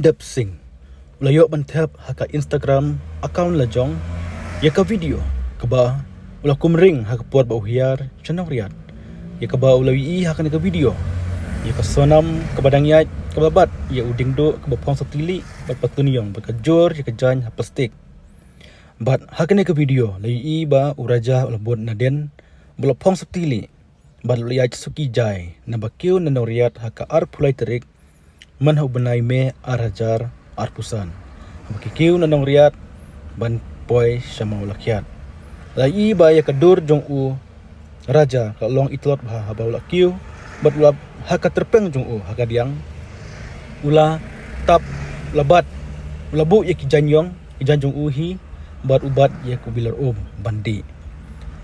Dep Sing layok bantep haka Instagram akaun lajong ya ka video kaba ula kumring haka puat ba uhiar channel riat ya kaba ulawi haka ka video ya ka sonam kabadang yat kababat ya uding do kaba pong satili bat patuniong bakajur ya ka jan ha plastik bat haka ka video layi ba uraja ula bod naden bula pong satili bat layat suki jai na bakiu na noriat haka ar pulai terik man hau benai me arajar arpusan makikiu na nong riat ban poi sama ulakiat lai ba ya kadur jong u raja ka long itlot ba haba ulakiu bat ulab haka terpeng jong u haka diang ula tap labat ulabu ya kijanyong ijan jong u hi bat ubat ya kubilar bandi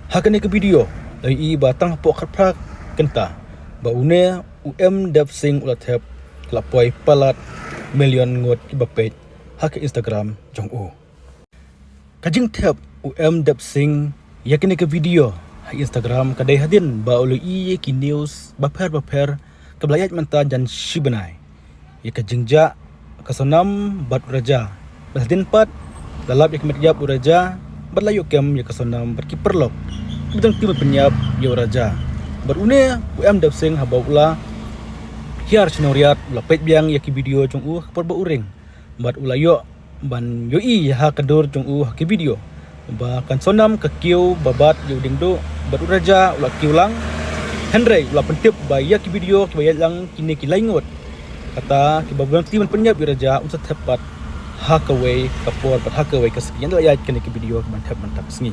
haka ne ke video lai ba tang po kharprak kenta ba une Dep Sing ulathep kelapoi palat million ngot ibapet hak Instagram jong u kajing tep Dep Sing yakini ke video ha Instagram kadai hadin ba ulu ki news baper keblayat menta jan shibanai ya kajingja kasonam bat uraja hadin pat lalap yak metyap uraja berlayu kem ya kasonam berkiperlok bidang tim penyap ya uraja berune Dep Sing habaula hiar chinoriat ula pet biang ya ki video jong u por ba uring bat ulayo ban yoi ha kadur jong u ki video ba kan sonam ka kiu babat yu ding do bat uraja ula kiulang henry ula pentip ba ya ki video ki bayat lang kini ki laingot kata ki babang timan penyap uraja usat tepat ha ka way ka por bat ha ka way ka sekian layat kini ki video mantap sengi